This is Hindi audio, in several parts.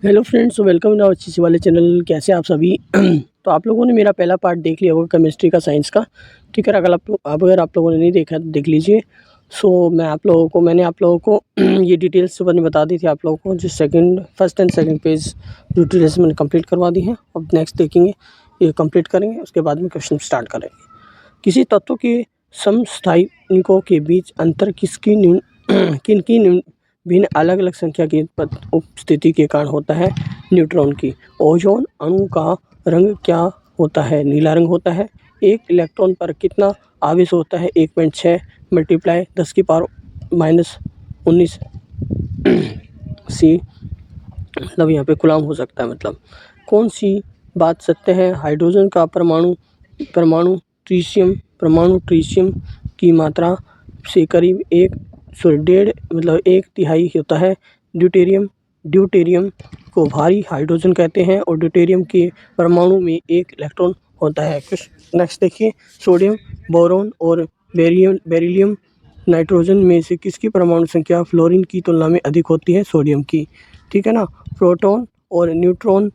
हेलो फ्रेंड्स, वेलकम इन अच्छी सी वाले चैनल। कैसे आप सभी? तो आप लोगों ने मेरा पहला पार्ट देख लिया होगा केमिस्ट्री का, साइंस का। ठीक है, अगर आप लोगों ने नहीं देखा तो देख लीजिए। मैंने आप लोगों को ये डिटेल्स मैंने बता दी थी आप लोगों को, जो first and second page details मैंने कंप्लीट करवा दी हैं। अब नेक्स्ट देखेंगे, ये कंप्लीट करेंगे, उसके बाद में क्वेश्चन स्टार्ट करेंगे। किसी तत्व के समस्थानिकों के बीच अंतर किनकी भिन्न अलग अलग संख्या की उपस्थिति के कारण होता है? न्यूट्रॉन की। ओजोन अणु का रंग क्या होता है? नीला रंग होता है। एक इलेक्ट्रॉन पर कितना आवेश होता है? 1.6 मल्टीप्लाई 10⁻⁻19 सी, मतलब यहाँ पे कूलम हो सकता है। मतलब कौन सी बात सत्य है? हाइड्रोजन का परमाणु ट्रिशियम की मात्रा से करीब 1/2 होता है। ड्यूटेरियम को भारी हाइड्रोजन कहते हैं और ड्यूटेरियम के परमाणु में एक इलेक्ट्रॉन होता है। नेक्स्ट देखिए, सोडियम, बोरॉन और बेरिलियम नाइट्रोजन में से किसकी परमाणु संख्या फ्लोरीन की तुलना में अधिक होती है? सोडियम की। ठीक है ना। प्रोटॉन और न्यूट्रॉन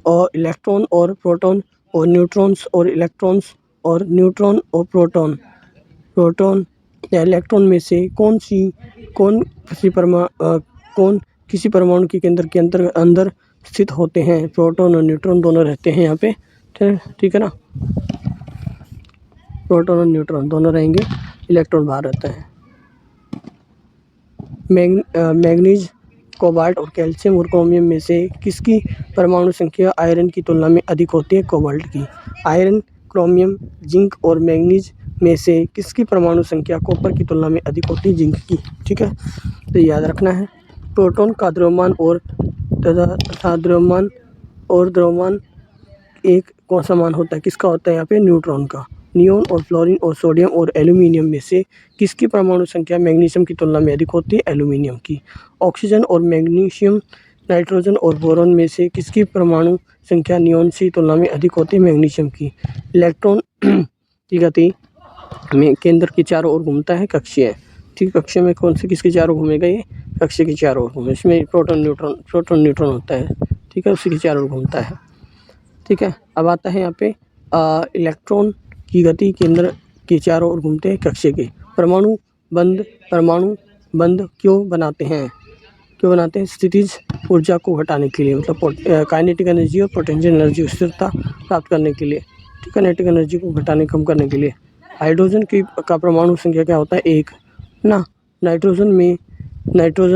और इलेक्ट्रॉन और प्रोटॉन और न्यूट्रॉन्स और इलेक्ट्रॉन्स और न्यूट्रॉन और प्रोटॉन या इलेक्ट्रॉन में से कौन किसी परमाणु के केंद्र के अंदर स्थित होते हैं? प्रोटॉन और न्यूट्रॉन दोनों रहते हैं यहाँ पे। ठीक है ना। प्रोटॉन और न्यूट्रॉन दोनों रहेंगे, इलेक्ट्रॉन बाहर रहता है। मैग्नीज, कोबाल्ट और कैल्शियम और क्रोमियम में से किसकी परमाणु संख्या आयरन की तुलना में अधिक होती है? कोबाल्ट की। आयरन, क्रोमियम, जिंक और मैग्नीज में से किसकी परमाणु संख्या कॉपर की तुलना में अधिक होती है? जिंक की। ठीक है, तो याद रखना है। प्रोटॉन का द्रव्यमान और द्रव्यमान एक कौन सा मान होता है? किसका होता है यहाँ पे? न्यूट्रॉन का। नियोन और फ्लोरीन और सोडियम और एल्यूमिनियम में से किसकी परमाणु संख्या मैग्नीशियम की तुलना में अधिक होती है? एल्यूमिनियम की। ऑक्सीजन और मैग्नीशियम, नाइट्रोजन और बोरॉन में से किसकी परमाणु संख्या नियोन की तुलना में अधिक होती है? मैग्नीशियम की। इलेक्ट्रॉन की गति में केंद्र के चारों ओर घूमता है। कक्षीय। ठीक, कक्षीय में कौन से किसके चारों घूमेगा? ये कक्षीय के चारों ओर घूमे। इसमें प्रोटॉन न्यूट्रॉन होता है। ठीक है, उसी के चारों ओर घूमता है। ठीक है, अब आता है यहाँ पे इलेक्ट्रॉन की गति केंद्र के चारों ओर घूमते हैं। कक्षीय के। परमाणु बंध क्यों बनाते हैं? स्थितिज ऊर्जा को घटाने के लिए, मतलब काइनेटिक एनर्जी और पोटेंशियल एनर्जी, स्थिरता प्राप्त करने के लिए। ठीक है, काइनेटिक एनर्जी को कम करने के लिए। हाइड्रोजन का परमाणु संख्या क्या होता है? 1 ना। नाइट्रोजन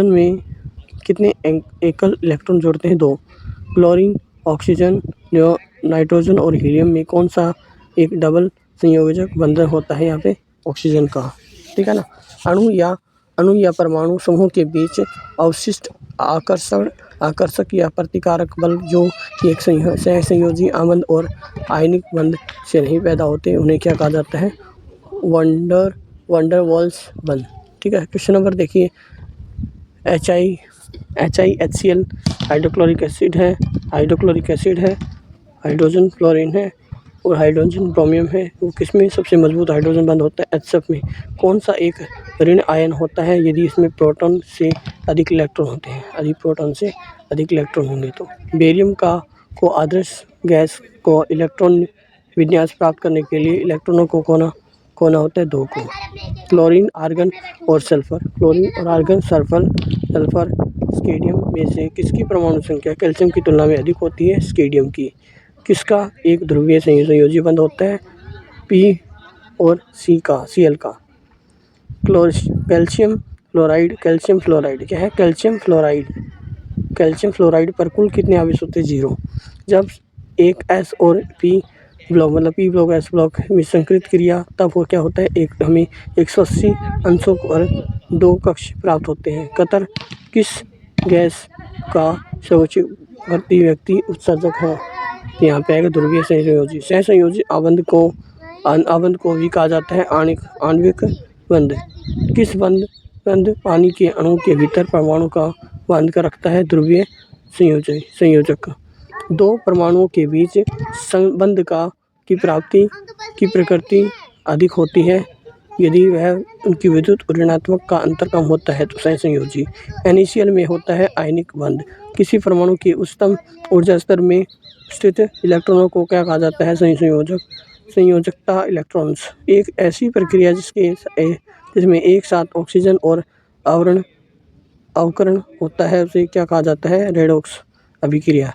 में कितने एकल इलेक्ट्रॉन जोड़ते हैं? 2। क्लोरीन, ऑक्सीजन, नाइट्रोजन और हीलियम में कौन सा एक डबल संयोजक बंधन होता है? यहाँ पे ऑक्सीजन का। ठीक है ना। अणु या परमाणु समूह के बीच अवशिष्ट आकर्षक या प्रतिकारक बल जो कि एक सहसंयोजी आबंध और आयनिक बंध से नहीं पैदा होते, उन्हें क्या कहा जाता है? वंडरवॉल्स बंध। ठीक है, क्वेश्चन नंबर देखिए। HiHCl हाइड्रोक्लोरिक एसिड है, हाइड्रोजन फ्लोरीन है और हाइड्रोजन ब्रोमियम है। वो किसमें सबसे मजबूत हाइड्रोजन बंध होता है? HCl में। कौन सा एक ऋण आयन होता है यदि इसमें प्रोटॉन से अधिक इलेक्ट्रॉन होते हैं? प्रोटॉन से अधिक इलेक्ट्रॉन होंगे तो। बेरियम को आदर्श गैस को इलेक्ट्रॉन विन्यास प्राप्त करने के लिए इलेक्ट्रॉनों को कोना होता है? 2 को। क्लोरीन, आर्गन और सल्फर, स्केडियम में से किसकी परमाणु संख्या कैल्शियम की तुलना में अधिक होती है? स्केडियम की। किसका एक ध्रुवीय संयोजी बंध होता है? P और Cl का। कैल्शियम फ्लोराइड क्या है? कैल्शियम फ्लोराइड पर कुल कितने आवेश होते हैं? 0। जब एक S और P ब्लॉक S ब्लॉक में संकरित क्रिया, तब वो क्या होता है? हमें 180 अंशों पर 2 कक्ष प्राप्त होते हैं। कतर किस गैस का सर्वोच्च व्यक्ति उत्सर्जक है? यहाँ पे आएगा ध्रुवीय सहसंयोजी आबंध को भी कहा जाता है आणविक बंध। किस बंध पानी के अणु के भीतर परमाणु का बांध कर रखता है? ध्रुवीय संयोजक। 2 परमाणुओं के बीच संबंध की प्रकृति अधिक होती है यदि वह उनकी विद्युत ऋणात्मक का अंतर कम होता है तो सहसंयोजी। NaCl में होता है आयनिक बंध। किसी परमाणु के उच्चतम ऊर्जा स्तर में स्थित इलेक्ट्रॉनों को क्या कहा जाता है? संयोजक। संयोजकता इलेक्ट्रॉन्स एक ऐसी प्रक्रिया जिसमें एक साथ ऑक्सीजन और अवकरण होता है उसे क्या कहा जाता है? रेडॉक्स अभिक्रिया।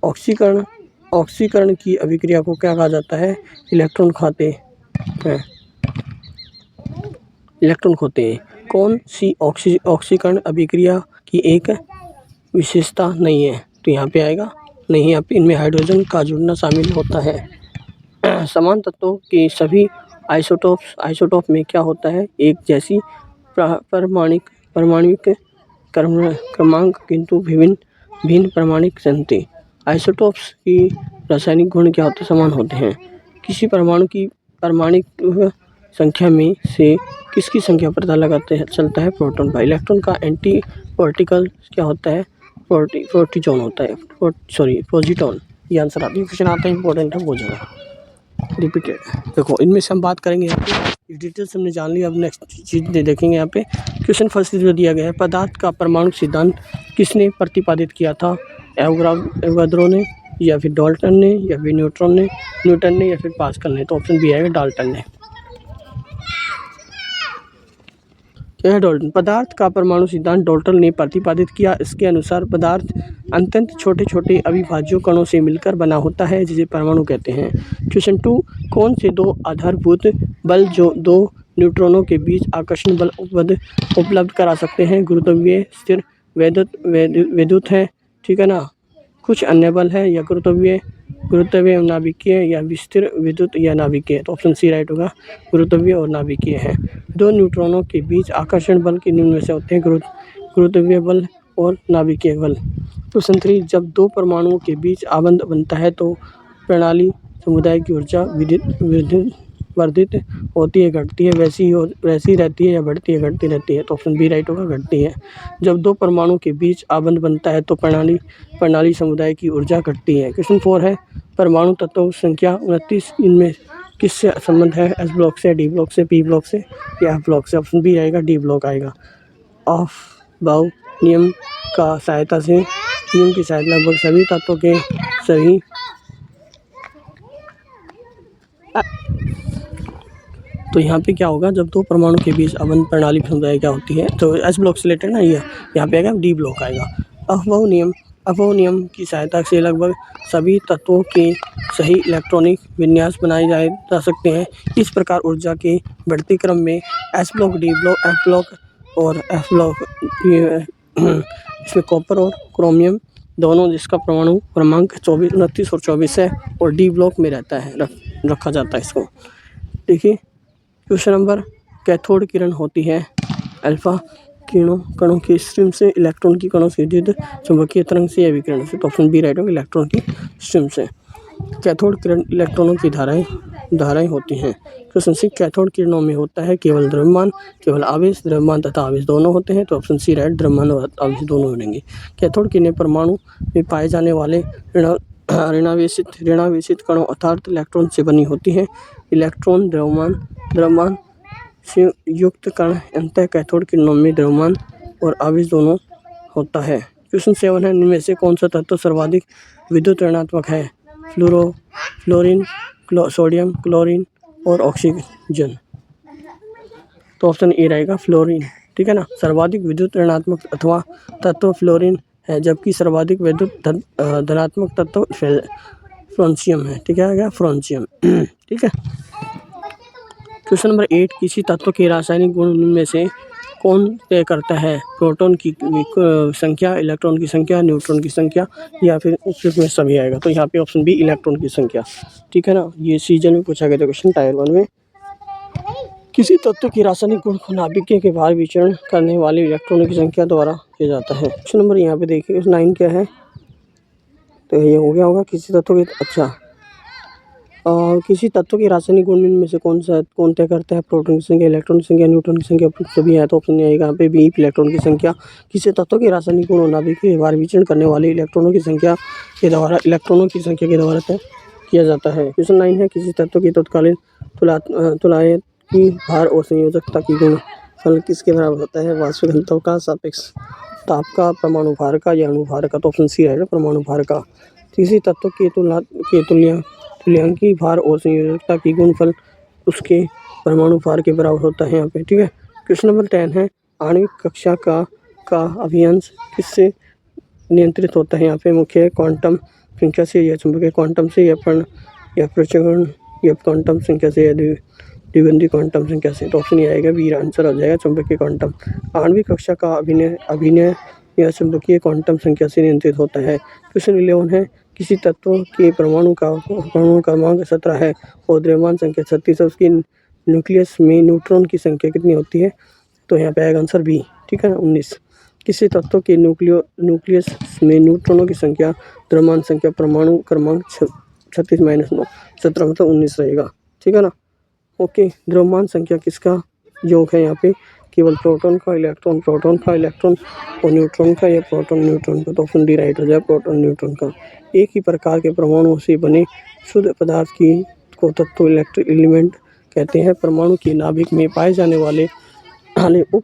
ऑक्सीकरण की अभिक्रिया को क्या कहा जाता है? इलेक्ट्रॉन खोते हैं। कौन सी ऑक्सीकरण अभिक्रिया की एक विशेषता नहीं है? तो यहाँ पे आएगा नहीं, यहाँ पे इनमें हाइड्रोजन का जुड़ना शामिल होता है। समान तत्वों के सभी आइसोटोप में क्या होता है? एक जैसी परमाणुक क्रमांक किंतु भिन्न परमाणिक संख्या। आइसोटोप्स की रासायनिक गुण क्या होते? समान होते हैं। किसी परमाणु की परमाणिक संख्या में से किसकी संख्या पता लगाते हैं चलता है? प्रोटॉन का। इलेक्ट्रॉन का एंटी पार्टिकल क्या होता है? प्रोटीजॉन होता है, पोजीटॉन। ये आंसर आता है, क्वेश्चन आता है इंपॉर्टेंट है, बहुत ज़्यादा रिपीटेड। देखो इनमें से हम बात करेंगे यहाँ पे, डिटेल्स हमने जान ली। अब नेक्स्ट चीज़ देखेंगे यहाँ पे। क्वेश्चन फर्स्ट जो दिया गया है, पदार्थ का परमाणु सिद्धांत किसने प्रतिपादित किया था? एवोगाद्रो ने, या फिर डाल्टन ने, या फिर न्यूटन ने, या फिर पास्कल ने? तो ऑप्शन बी आएगा डाल्टन ने। क्या है डाल्टन? पदार्थ का परमाणु सिद्धांत डाल्टन ने प्रतिपादित किया। इसके अनुसार पदार्थ अत्यंत छोटे छोटे अविभाज्य कणों से मिलकर बना होता है जिसे परमाणु कहते हैं। क्वेश्चन 2, कौन से दो आधारभूत बल जो दो न्यूट्रॉनों के बीच आकर्षण बल उपलब्ध करा सकते हैं? गुरुत्वीय, स्थिर, वैद्युत है, ठीक है ना। कुछ अन्य बल है, या गुरुत्वीय, नाभिकीय, या विस्थिर, विद्युत या नाभिकीय? तो ऑप्शन सी राइट होगा, गुरुत्वीय और नाभिकीय है। दो न्यूट्रॉनों के बीच आकर्षण बल के निम्न में से होते हैं? गुरुत्वीय बल और नाभिकीय बल। क्वेश्चन 3, जब दो परमाणुओं के बीच आबंध बनता है तो प्रणाली समुदाय की ऊर्जा वर्धित होती है, घटती है, वैसी रहती है, या बढ़ती है, घटती रहती है? तो ऑप्शन बी राइट होगा, घटती है। जब दो परमाणुओं के बीच आबंध बनता है तो प्रणाली समुदाय की ऊर्जा घटती है। क्वेश्चन 4 है, परमाणु तत्वों संख्या 29 इनमें किससे संबंध है? एस ब्लॉक से, डी ब्लॉक से, पी ब्लॉक से, या एफ ब्लॉक से? ऑप्शन बी आएगा, डी ब्लॉक आएगा। अफबाउ नियम की सहायता लगभग सभी तत्वों के सभी तो यहाँ पे क्या होगा? जब दो परमाणु के बीच आबंध प्रणाली समुदाय क्या होती है? तो एस ब्लॉक से रिलेटेड ना, ये यहाँ पे आएगा डी ब्लॉक आएगा। अफबाउ नियम की सहायता से लगभग सभी तत्वों के सही इलेक्ट्रॉनिक विन्यास बनाए जा सकते हैं। इस प्रकार ऊर्जा के बढ़ते क्रम में S block, D block, F block और एफ ब्लॉक, इसमें कॉपर और क्रोमियम दोनों, जिसका परमाणु क्रमांक 29 और 24 है, और डी ब्लॉक में रहता है, रखा जाता है इसको। देखिए क्वेश्चन नंबर, कैथोड किरण होती है अल्फा कणों की स्ट्रीम से, इलेक्ट्रॉन की कणों से विद्युत चुंबकीय तरंग से, या विकिरण से? तो ऑप्शन बी राइट होगा, इलेक्ट्रॉन की स्ट्रीम से। कैथोड किरण इलेक्ट्रॉनों की धाराएं होती हैं। क्वेश्चन 6, कैथोड किरणों में होता है केवल द्रव्यमान, केवल आवेश, द्रव्यमान तथा आवेश दोनों होते हैं? तो ऑप्शन सी राइट, द्रव्यमान और आवेश दोनों बनेंगे। कैथोड किरणें परमाणु में पाए जाने वाले ऋणावेशित कणों अर्थात इलेक्ट्रॉन से बनी होती हैं। इलेक्ट्रॉन द्रव्यमान से युक्त कण अंततः कैथोड किरणों में द्रव्यमान और आवेश दोनों होता है। क्वेश्चन 7 है, इनमें से कौन सा तत्व सर्वाधिक विद्युत ऋणात्मक है? फ्लोरीन, सोडियम, क्लोरीन और ऑक्सीजन? तो ऑप्शन ए रहेगा, फ्लोरीन, ठीक है ना। सर्वाधिक विद्युत ऋणात्मक अथवा तत्व फ्लोरीन है, जबकि सर्वाधिक विद्युत धनात्मक तत्व फ्रांसियम है, ठीक है, फ्रांसियम, ठीक है। क्वेश्चन नंबर 8, किसी तत्व के रासायनिक गुण में से कौन तय करता है? प्रोटॉन की संख्या, इलेक्ट्रॉन की संख्या, न्यूट्रॉन की संख्या, या फिर उसमें सभी आएगा? तो यहाँ पे ऑप्शन बी, इलेक्ट्रॉन की संख्या, ठीक है ना। ये सीजन में पूछा गया था क्वेश्चन, टायर 1 में। किसी तत्व की रासायनिक गुण को नाभिक के बाहर विचरण करने वाले इलेक्ट्रॉनों की संख्या द्वारा किया जाता है। क्वेश्चन नंबर यहाँ पे देखिए 9 क्या है? तो ये हो गया होगा किसी तत्व के, अच्छा, किसी तत्व के रासायनिक गुण में से कौन तय करता है? प्रोटॉन की संख्या, इलेक्ट्रॉन की संख्या, न्यूट्रॉन की संख्या, सभी है? तो ऑप्शन नहीं आएगा यहाँ पे बी, इलेक्ट्रॉन की संख्या। किसी तत्व के रासायनिक गुण नाभिक के बाहर विचरण करने वाले इलेक्ट्रॉनों की संख्या के द्वारा तय किया जाता है। क्वेश्चन 9 है, किसी तत्व की तत्कालीन तुलनात्मक की भार और संयोजकता की गुणफल किसके बराबर होता है? वाष्प घनत्व का, सापेक्ष ताप का, परमाणु भार का या अणु भार का? तो ऑप्शन सी है परमाणु भार का। किसी तत्व के तुल्यांकी भार और संयोजकता की गुणफल उसके परमाणु भार के बराबर होता है यहाँ पे, ठीक है। क्वेश्चन नंबर 10 है, आणविक कक्षा का अभियांश किससे नियंत्रित होता है? यहाँ पे मुख्य क्वांटम संख्या से या चुंबकीय क्वांटम से या प्रचलन या क्वांटम संख्या से या द्विगंधी क्वांटम संख्या से? तो ऑप्शन ये आएगा बी, आंसर हो जाएगा चुंबकीय क्वांटम। आणविक कक्षा का अभिनय या चुंबकीय क्वांटम संख्या से नियंत्रित होता है। क्वेश्चन 11 है, किसी तत्व के परमाणु क्रमांक 17 है और द्रव्यमान संख्या 36 है, उसकी न्यूक्लियस में न्यूट्रॉन की संख्या कितनी होती है? तो यहाँ पे आएगा आंसर बी, ठीक है ना, 19। किसी तत्व के न्यूक्लियस में न्यूट्रॉनों की संख्या, द्रव्यमान संख्या, परमाणु क्रमांक 36 - 9, 17 मतलब 19 रहेगा, ठीक है ना। ओके, द्रव्यमान संख्या किसका योग है यहाँ पे? केवल प्रोटॉन का, इलेक्ट्रॉन और न्यूट्रॉन का या प्रोटॉन न्यूट्रॉन का? तो ऑप्शन डी राइट हो जाए, प्रोटॉन न्यूट्रॉन का। एक ही प्रकार के परमाणुओं से बने शुद्ध पदार्थ को तत्व इलेक्ट्रिक एलिमेंट कहते हैं। परमाणु के नाभिक में पाए जाने वाले उप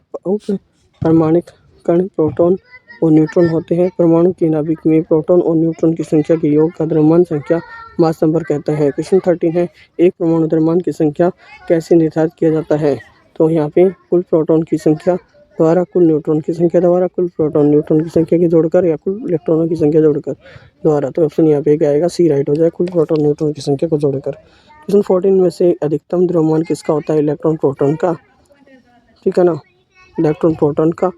परमाणिक कण प्रोटॉन और न्यूट्रॉन होते हैं। परमाणु के नाभिक में प्रोटॉन और न्यूट्रॉन की संख्या के योग का द्रव्यमान संख्या मास नंबर कहता है। क्वेश्चन 13 है, एक परमाणु द्रव्यमान की संख्या कैसे निर्धारित किया जाता है? तो यहाँ पे कुल प्रोटॉन की संख्या द्वारा कुल न्यूट्रॉन की संख्या द्वारा कुल प्रोटॉन न्यूट्रॉन की संख्या के जोड़कर या कुल इलेक्ट्रॉनों की संख्या जोड़कर द्वारा? तो ऑप्शन यहाँ पे क्या आएगा? सी राइट हो जाए, कुल प्रोटॉन न्यूट्रॉन की संख्या को जोड़कर। क्वेश्चन 14 में से अधिकतम द्रव्यमान किसका होता है? इलेक्ट्रॉन प्रोटॉन का, ठीक है ना, इलेक्ट्रॉन प्रोटॉन का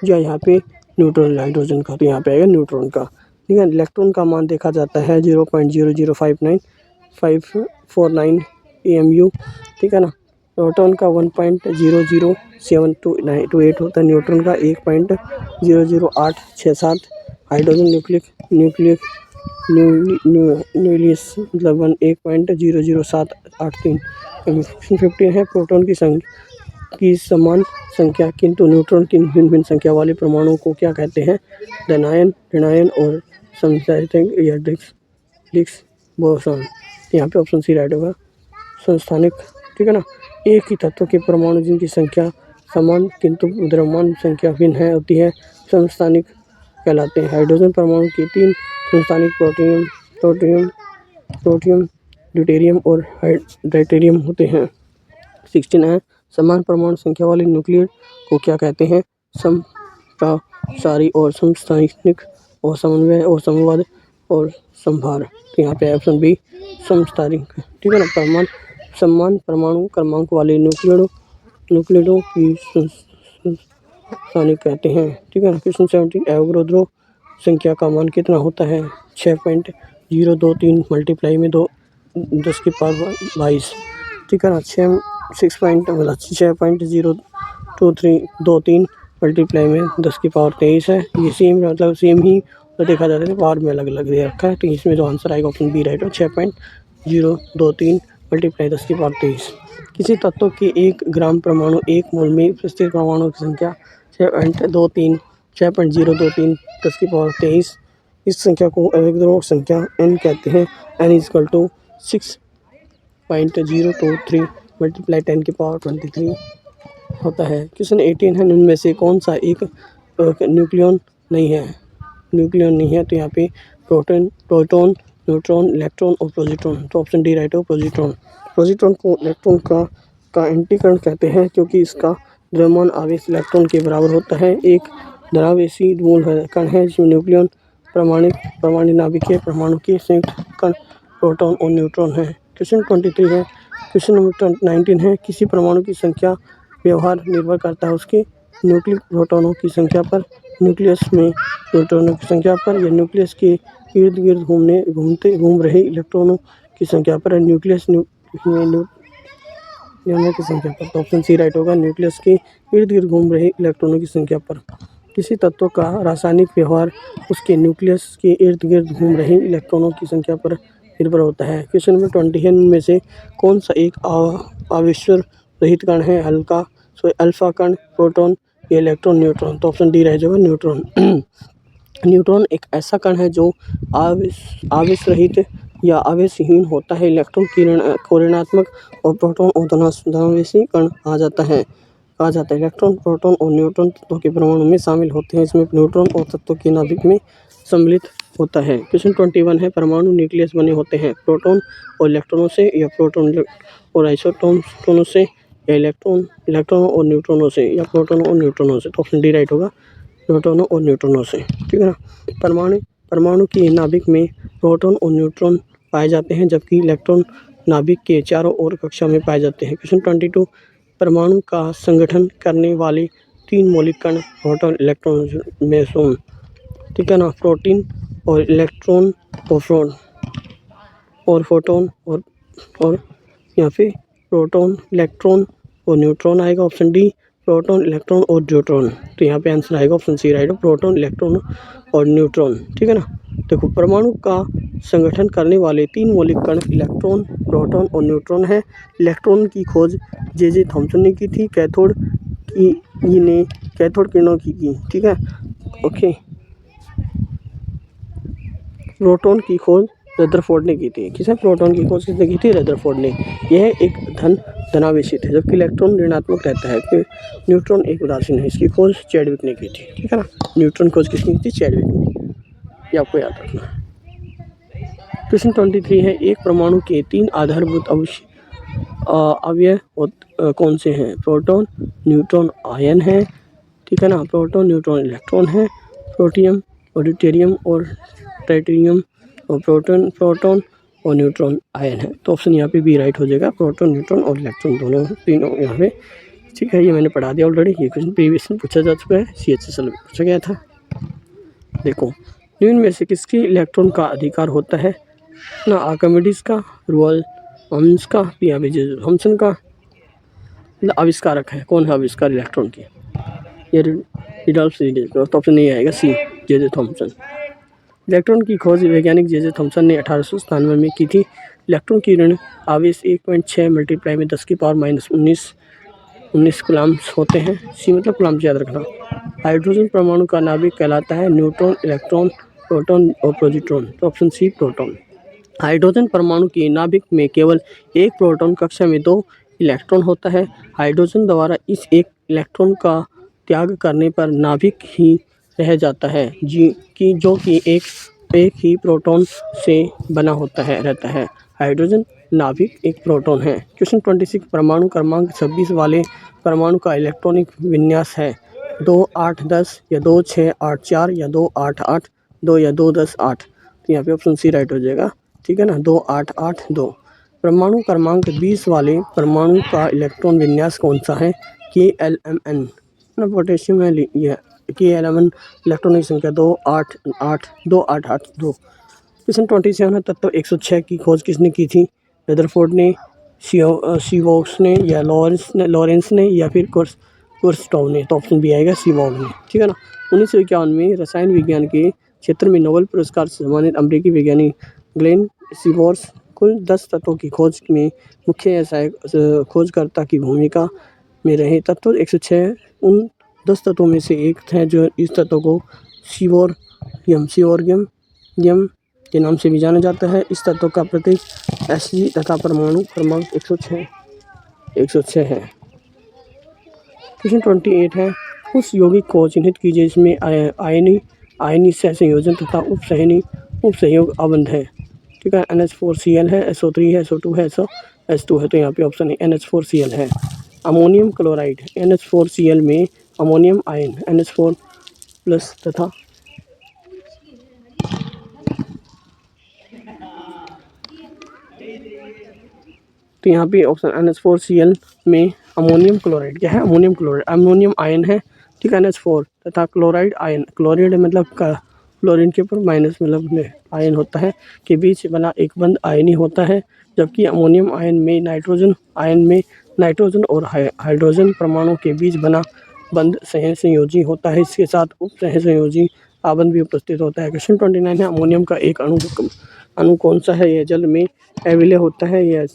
या यहाँ पे न्यूट्रॉन हाइड्रोजन का? तो यहाँ पे आएगा न्यूट्रॉन का, ठीक है। इलेक्ट्रॉन का मान देखा जाता है 0.0059549 AMU, ठीक है ना। प्रोटॉन का 1.00728 होता है, न्यूट्रॉन का 1.00867, हाइड्रोजन न्यूक्लियस मतलब 1.00783। 15 है, प्रोटॉन की समान संख्या किंतु न्यूट्रॉन की भिन्न संख्या वाले परमाणुओं को क्या कहते हैं? धनायन, ऋणायन और समस्थानिक या डिस्क बोसॉन। यहाँ पे ऑप्शन सी राइट होगा, समस्थानिक, ठीक है ना। एक ही तत्व के परमाणु जिनकी संख्या समान किंतु द्रव्यमान संख्या भिन्न है होती है, समस्थानिक कहलाते हैं। हाइड्रोजन परमाणु के 3 समस्थानिक प्रोटियम, ड्यूटेरियम और ड्यूटेरियम होते हैं। 16 है, समान परमाणु संख्या वाले न्यूक्लियड को क्या कहते हैं? समप्रसारी और समस्थानिक और समन्वय और समवाद और संभार। तो यहाँ पे ऑप्शन बी, समस्थानिक, ठीक है ना। समान परमाणु क्रमांक वाले न्यूक्लियडों की समस्थानिक कहते हैं, ठीक है ना। क्वेश्चन 17, एवोगैड्रो संख्या का मान कितना होता है? 6.023 मल्टीप्लाई में 10⁻22, ठीक है ना। 6.023 मल्टीप्लाई में 10⁻23 है। ये सेम मतलब सेम ही देखा जाता है, पावर में अलग अलग दे रखा है। तो इसमें जो आंसर आएगा ऑप्शन बी राइट हो, 6.023 मल्टीप्लाई 10⁻23। किसी तत्व के 1 ग्राम परमाणु 1 मोल में उपस्थित परमाणु की संख्या 6.023 10⁻23। इस संख्या को एवोगैड्रो संख्या n कहते हैं। n = 6.023 मल्टीप्लाई 10⁻23 होता है। क्वेश्चन 18 है, उनमें से कौन सा एक न्यूक्लियन नहीं है? तो यहाँ पे प्रोटॉन, न्यूट्रॉन, इलेक्ट्रॉन और प्रोजीट्रॉन। तो ऑप्शन डी राइट हो, प्रोजीट्रॉन। प्रोजीट्रॉन को इलेक्ट्रॉन का एंटीकरण कहते हैं क्योंकि इसका द्रव्यमान आवेश इलेक्ट्रॉन के बराबर होता है। एक धनावेशी मूल कण है जिसमें न्यूक्लियन परमाणु नाभिकीय परमाणु के संयुक्त कण प्रोटॉन और न्यूट्रॉन है। क्वेश्चन 23 है। क्वेश्चन नंबर 19 है, किसी परमाणु की संख्या व्यवहार निर्भर करता है उसके न्यूक्लियर प्रोटॉनों की संख्या पर, न्यूक्लियस में न्यूट्रॉनों की संख्या पर या न्यूक्लियस के इर्द गिर्द घूम रहे इलेक्ट्रॉनों की संख्या पर, न्यूक्लियस में न्यूट्रॉनों की संख्या पर? तो ऑप्शन सी राइट होगा, न्यूक्लियस के इर्द गिर्द घूम रहे इलेक्ट्रॉनों की संख्या पर। किसी तत्व का रासायनिक व्यवहार उसके न्यूक्लियस के इर्द गिर्द घूम रहे इलेक्ट्रॉनों की संख्या पर निर्भर होता है। क्वेश्चन नंबर 20 है, में से कौन सा एक आवेशर रहित कण है? अल्फा कण, प्रोटॉन या इलेक्ट्रॉन, न्यूट्रॉन? तो ऑप्शन डी रह जाएगा, न्यूट्रॉन। न्यूट्रॉन एक ऐसा कण है जो आवेश रहित या आवेशहीन होता है। इलेक्ट्रॉन को ऋणात्मक और प्रोटॉन और धनावेशी कण कहा जाता है। इलेक्ट्रॉन, प्रोटॉन और न्यूट्रॉन तत्वों के परमाणु में शामिल होते हैं। इसमें न्यूट्रॉन और तत्वों के नाभिक में सम्मिलित होता है। क्वेश्चन 21 है, परमाणु न्यूक्लियस बने होते हैं प्रोटॉन और इलेक्ट्रॉनों से या प्रोटॉन और आइसोटोनों से या इलेक्ट्रॉनों और न्यूट्रॉनों से या प्रोटॉन और न्यूट्रॉनों से। तो ऑप्शन डी राइट होगा, प्रोटॉनों और न्यूट्रॉनों से। ठीक है ना। परमाणु के नाभिक में प्रोटॉन और न्यूट्रॉन पाए जाते हैं, जबकि इलेक्ट्रॉन नाभिक के चारों ओर कक्षा में पाए जाते हैं। क्वेश्चन 22, परमाणु का संगठन करने वाले 3 मौलिक कण प्रोटॉन, इलेक्ट्रॉन, मेसोन। ठीक है ना। प्रोटीन और इलेक्ट्रॉन और फोटोन और यहाँ पे प्रोटॉन, इलेक्ट्रॉन और न्यूट्रॉन आएगा। ऑप्शन डी, प्रोटॉन, इलेक्ट्रॉन और न्यूट्रॉन। तो यहाँ पे आंसर आएगा option C right, proton, electron और न्यूट्रॉन। ठीक है ना। देखो, परमाणु का संगठन करने वाले 3 मौलिक कण इलेक्ट्रॉन, प्रोटॉन और न्यूट्रॉन है। इलेक्ट्रॉन की खोज जे थॉमसन ने की थी, कैथोड किरणों की। ठीक है, ओके। प्रोटॉन की खोज रदरफोर्ड ने की थी। प्रोटॉन की खोज किसने की थी? रदरफोर्ड ने। यह एक धनावेशित है, जबकि इलेक्ट्रॉन ऋणात्मक रहता है। फिर न्यूट्रॉन एक उदासीन है, इसकी खोज चैडविक ने की थी। ठीक है ना। न्यूट्रॉन खोज किसने की थी? चैडविक ने। ये आपको याद रखना है। क्वेश्चन 23 है, एक परमाणु के 3 आधारभूत अवयव कौन से हैं? प्रोटॉन, न्यूट्रॉन, आयन है। ठीक है ना। प्रोटॉन, न्यूट्रॉन, इलेक्ट्रॉन है। प्रोटियम और ड्यूटेरियम और ट्राइटियम और प्रोटॉन और न्यूट्रॉन आयन है। तो ऑप्शन यहाँ पे बी राइट हो जाएगा, प्रोटॉन, न्यूट्रॉन और इलेक्ट्रॉन दोनों तीनों यहाँ पे। ठीक है, ये मैंने पढ़ा दिया ऑलरेडी। ये क्वेश्चन प्रीवियस में पूछा जा चुका है, CHSL में पूछा गया था। देखो, निम्न में से किसके इलेक्ट्रॉन का अधिकार होता है ना? आर्किमिडीज का, रोल्स का, या थॉमसन का। आविष्कारक है, कौन है आविष्कार इलेक्ट्रॉन की? ये रुडोल्फ रीडल। तो ऑप्शन नहीं आएगा, सी, जे थॉमसन। इलेक्ट्रॉन की खोज वैज्ञानिक जे थॉमसन ने 1897 में की थी। इलेक्ट्रॉन की ऋण आवेश 1.6 मल्टीप्लाई में 10 की पावर -19 कूलम्ब्स होते हैं। सी मतलब कूलम्ब्स याद रखना। हाइड्रोजन परमाणु का नाभिक कहलाता है न्यूट्रॉन, इलेक्ट्रॉन, प्रोटॉन और पॉजिट्रॉन। तो ऑप्शन सी, प्रोटॉन। हाइड्रोजन परमाणु के नाभिक में केवल एक प्रोटॉन, कक्षा में 2 इलेक्ट्रॉन होता है। हाइड्रोजन द्वारा इस एक इलेक्ट्रॉन का त्याग करने पर नाभिक ही रह जाता है, जो कि एक ही प्रोटॉन से बना रहता है। हाइड्रोजन नाभिक एक प्रोटॉन है। क्वेश्चन 26, परमाणु क्रमांक 26 वाले परमाणु का इलेक्ट्रॉनिक विन्यास है 2, 8, 10 या 2, 6, 8, 4 या 2, 8, 8, 2 या 2, 10, 8। तो यहाँ पे ऑप्शन सी राइट हो जाएगा। ठीक है ना, 2, 8, 8, 2। परमाणु क्रमांक 20 वाले परमाणु का इलेक्ट्रॉन विन्यास कौन सा है? KLMN ना, पोटेशियम है। यह KLMN इलेक्ट्रॉनिक संख्या 2, 8, 8, 2, 8, 8, 2। क्वेश्चन 27 है, तत्व 106 की खोज किसने की थी? रदरफोर्ड ने, सीवॉक्स ने या लॉरेंस ने या फिर कुर्स्टोव ने। तो ऑप्शन बी आएगा, सीवॉक्स ने। ठीक है ना। 1951 में रसायन विज्ञान के क्षेत्र में नोबेल पुरस्कार से सम्मानित अमेरिकी वैज्ञानिक ग्लेन सीवर्स कुल 10 तत्वों की खोज में मुख्य खोजकर्ता की भूमिका में रहे। तत्व 106 उन 10 तत्वों में से एक है जो इस तत्व को सिवोर्गियम के नाम से भी जाना जाता है। इस तत्व का प्रतीक Hg तथा परमाणु क्रमांक 106 है। क्वेश्चन 28 है, उस यौगिक को चिन्हित कीजिए जिसमें आयनी सहसंयोजन तथा उपसहयोग आबंध है। ठीक है, NH4Cl है, SO3 है, SO2 है, SO2 है। तो यहाँ पे ऑप्शन है NH4Cl है। अमोनियम क्लोराइड NH4Cl में अमोनियम आयन NH4+ तथा तो यहाँ पे ऑप्शन NH4Cl में अमोनियम क्लोराइड क्या है? अमोनियम क्लोराइड, अमोनियम आयन है। ठीक है, NH4 तथा क्लोराइड आयन, क्लोराइड मतलब क्लोरीन के ऊपर माइनस मतलब आयन होता है, के बीच बना एक बंद आयनी होता है। जबकि अमोनियम आयन में नाइट्रोजन और हाइड्रोजन परमाणु के बीच बना बंद सहसंयोजी होता है। इसके साथ उप सहसंयोजी आबंध भी उपस्थित होता है। क्वेश्चन 29 है, अमोनियम का एक अणु कौन सा है? यह जल में अविलय होता है। यह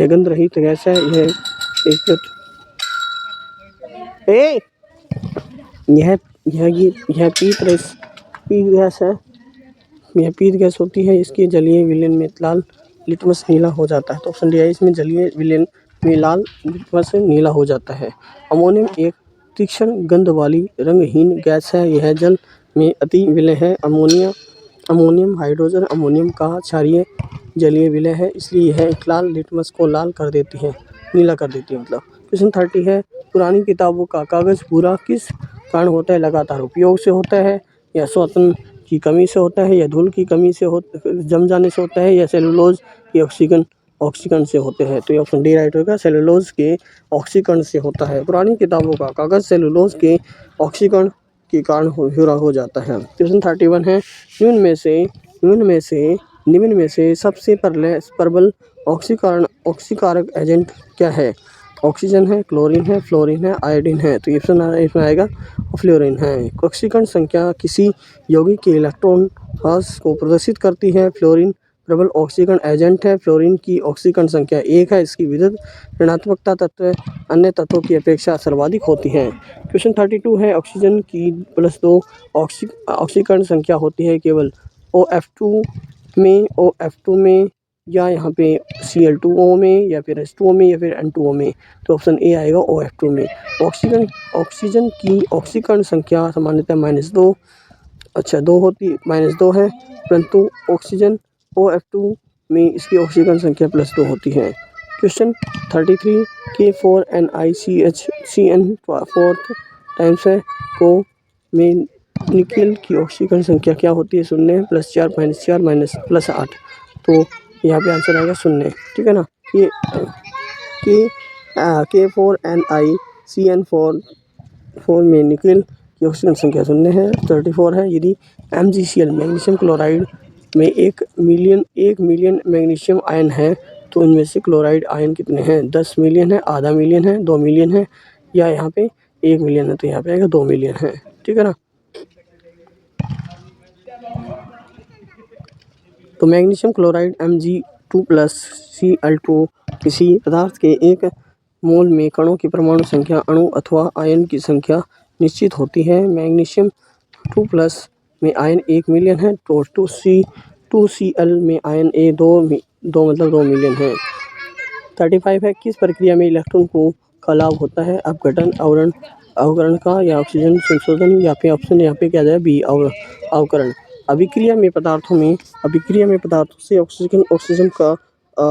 गंध रहित गैस है। यह पीत गैस है। यह पीत गैस होती है, इसके जलीय विलयन में लाल लिटमस नीला हो जाता है। तो ऑप्शन डी है, इसमें जलीय विलयन में लाल लिटमस नीला हो जाता है। अमोनियम एक तीक्ष्ण गंध वाली रंगहीन गैस है, यह जल में अति विलय है। अमोनियम हाइड्रोजन अमोनियम का क्षारीय जलीय विलय है, इसलिए यह एक लाल लिटमस को लाल कर देती है, नीला कर देती है मतलब। क्वेश्चन 30 है, पुरानी किताबों का कागज भूरा किस कारण होता है? लगातार उपयोग से होता है, या शोधन की कमी से होता है, या धूल की कमी से जम जाने से होता है, या सेलुलोज की ऑक्सीकरण से होते हैं? तो ये ऑप्शन डी राइट होगा, सेलुलोज के ऑक्सीकरण से होता है। पुरानी किताबों का कागज सेलुलोज के ऑक्सीकरण के कारण भूरा हो जाता है। क्वेश्चन 31 है, निम्न में से सबसे प्रबल ऑक्सीकारक एजेंट क्या है? ऑक्सीजन है, क्लोरीन है, फ्लोरीन है, आयोडीन है। तो इसमें आएगा फ्लोरीन है। ऑक्सीकरण संख्या किसी यौगिक के इलेक्ट्रॉन हर्ष को प्रदर्शित करती है। फ्लोरीन प्रबल ऑक्सीकरण एजेंट है। फ्लोरीन की ऑक्सीकरण संख्या 1 है। इसकी विद्युत ऋणात्मकता तत्व अन्य तत्वों की अपेक्षा सर्वाधिक होती है। क्वेश्चन 32 है, ऑक्सीजन की +2 ऑक्सीकरण संख्या होती है केवल OF2 में या यहाँ पे Cl2O में, या फिर H2O में, या फिर N2O में? तो ऑप्शन ए आएगा OF2 में। ऑक्सीजन की ऑक्सीकरण संख्या सामान्यतः -2 2 होती -2 है, परंतु ऑक्सीजन OF2 में इसकी ऑक्सीकरण संख्या +2 होती है। क्वेश्चन 33, K4NiCN 4th टाइम्स है को में निकेल की ऑक्सीकरण संख्या क्या होती है? 0 +4 -4 +8। तो यहाँ पे आंसर आएगा 0, ठीक है ना। कि K4NiCN4 में निकेल की ऑक्सीजन संख्या 0 है। 34 है, यदि MgCl मैग्नीशियम क्लोराइड में 1 मिलियन मैग्नीशियम आयन है तो इनमें से क्लोराइड आयन कितने हैं? 10 मिलियन है, आधा मिलियन है, 2 मिलियन है, या यहाँ पे 1 मिलियन है? तो यहाँ पे आएगा 2 मिलियन है, ठीक है ना। तो मैग्नीशियम क्लोराइड Mg2+Cl2 किसी पदार्थ के 1 मोल में कणों की परमाणु संख्या, अणु अथवा आयन की संख्या निश्चित होती है। मैग्नीशियम 2+ में आयन 1 मिलियन है, तो 2Cl में आयन 2 मिलियन है। 35 है, किस प्रक्रिया में इलेक्ट्रॉन का लाभ होता है? अपघटन, अवकरण का, या ऑक्सीजन संशोधन, या फिर ऑप्शन यहाँ पे क्या जाए बी अवकरण। अभिक्रिया में पदार्थों से ऑक्सीजन का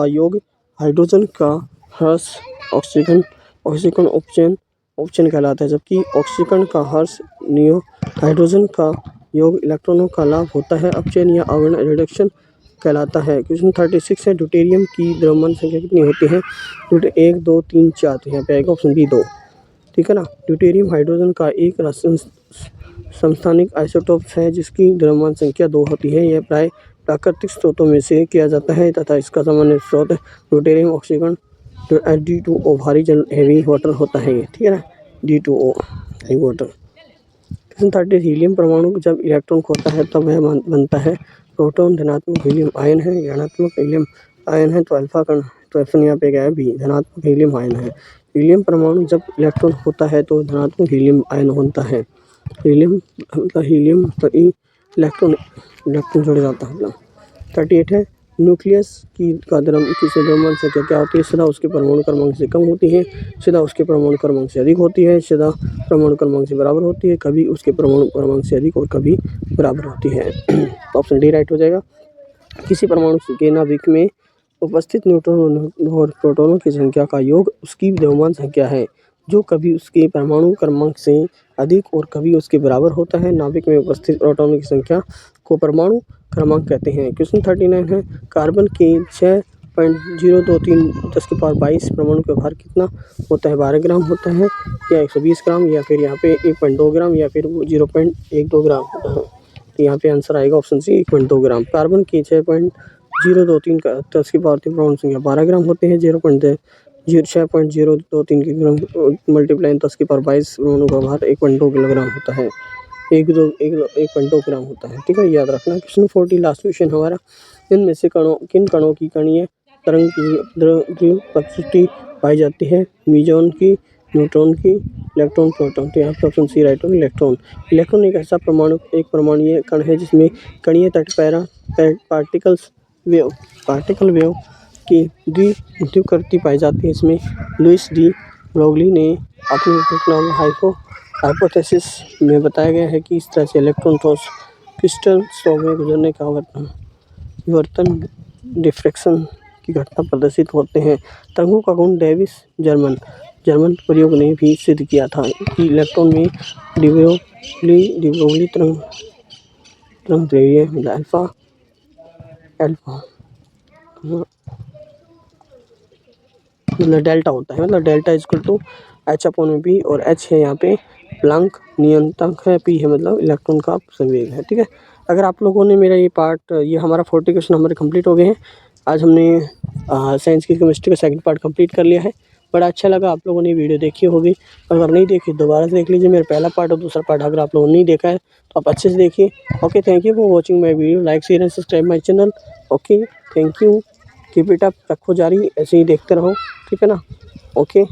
योग हाइड्रोजन का ह्रास ऑक्सीजन ऑप्शन कहलाता है, जबकि ऑक्सीकरण का ह्रास हाइड्रोजन का योग इलेक्ट्रॉनों का लाभ होता है, अपचयन या अवकरण रिडक्शन कहलाता है। क्वेश्चन 36 है, ड्यूटेरियम की द्रव्यमान संख्या कितनी होती है? 1 2 3 4। तो यहाँ पे आएगा ऑप्शन बी 2, ठीक है ना। ड्यूटेरियम हाइड्रोजन का एक समस्थानिक आइसोटोप है जिसकी द्रव्यमान संख्या 2 होती है। यह प्राय प्राकृतिक स्रोतों में से किया जाता है तथा इसका सामान्य स्रोत ड्यूटेरियम ऑक्सीकरण D2O भारी जल हेवी वाटर होता है, ठीक है ना, D2O heavy water. Question 30, helium परमाणु जब इलेक्ट्रॉन खोता है तब वह बनता है प्रोटॉन। धनात्मक हीलियम आयन है, ऋणात्मक हीलियम आयन है, तो अल्फा कण। तो ऑप्शन यहाँ पे क्या है बी, धनात्मक हीलियम आयन है। हीलियम परमाणु जब इलेक्ट्रॉन होता है तो धनात्मक हीलियम आयन बनता है। हीलियम पर इलेक्ट्रॉन जुड़ जाता है। 38 है, न्यूक्लियस की द्रव्यमान संख्या क्या होती है? सदा उसके परमाणु क्रमांक से कम होती है, सदा उसके परमाणु क्रमांक से अधिक होती है, सदा परमाणु क्रमांक से बराबर होती है, कभी उसके परमाणु क्रमांक से अधिक और कभी बराबर होती है। तो ऑप्शन डी राइट हो जाएगा। किसी परमाणु के नाभिक में उपस्थित न्यूट्रॉन और प्रोटॉनों की संख्या का योग उसकी द्रव्यमान संख्या है, जो कभी उसके परमाणु क्रमांक से अधिक और कभी उसके बराबर होता है। नाभिक में उपस्थित प्रोटॉनों की संख्या को परमाणु क्रमांक कहते हैं। क्वेश्चन 39 है, कार्बन के 6.023 10⁻22 परमाणु का भार कितना होता है? 12 ग्राम होता है, या 120 ग्राम, या फिर यहाँ पे 1.2 ग्राम, या फिर 0.12 ग्राम होता है? तो यहाँ पे आंसर आएगा ऑप्शन सी 1.2 ग्राम। कार्बन के 6.023 का 10⁻³ परमाणु संख्या 12 ग्राम होते हैं। 6.023 के ग्राम मल्टीप्लाई 10⁻22 परमाणु का भार 1.2 किलोग्राम होता है, 1.2 ग्राम होता है, ठीक है, याद रखना। क्वेश्चन 40 लास्ट क्वेश्चन हमारा, इनमें से किन कणों की कणीय तरंग की प्रकृति पाई जाती है? मीजॉन की, न्यूट्रॉन की, इलेक्ट्रॉन, प्रोटॉन। तो यहाँ पे ऑप्शन सी राइट होगा इलेक्ट्रॉन। इलेक्ट्रॉन एक ऐसा एक परमाणुीय कण है जिसमें कणीय पार्टिकल वेव की द्विध्रुवीकृति पाई जाती है। इसमें लुईस डी ब्रोगली ने अपनी घटनाओं हाइपोथेसिस में बताया गया है कि इस तरह से इलेक्ट्रॉन ठोस क्रिस्टल स्ट्रोक में गुजरने का विवर्तन डिफ्रैक्शन की घटना प्रदर्शित होते हैं। तरंगों का गुण डेविस जर्मन प्रयोग ने भी सिद्ध किया था कि इलेक्ट्रॉन में डिब्रोगली तरंग दैर्घ्य अल्फा मतलब डेल्टा होता है, मतलब डेल्टा इक्वल टू h/v और h है यहाँ पे प्लैंक नियतांक है, p है मतलब इलेक्ट्रॉन का संवेग है। ठीक है, अगर आप लोगों ने मेरा ये हमारा 40 क्वेश्चन हमारे कंप्लीट हो गए हैं। आज हमने साइंस की केमिस्ट्री का सेकंड पार्ट कंप्लीट कर लिया है। बड़ा अच्छा लगा, आप लोगों ने वीडियो देखी होगी। अगर नहीं देखी दोबारा से देख लीजिए। मेरा पहला पार्ट और दूसरा पार्ट अगर आप लोगों ने नहीं देखा है तो आप अच्छे से देखिए। Okay, thank you for watching my video. Like share and subscribe my channel. Okay, thank you, keep it up, रखो जारी, ऐसे ही देखते रहो। ठीक है ना, ओके।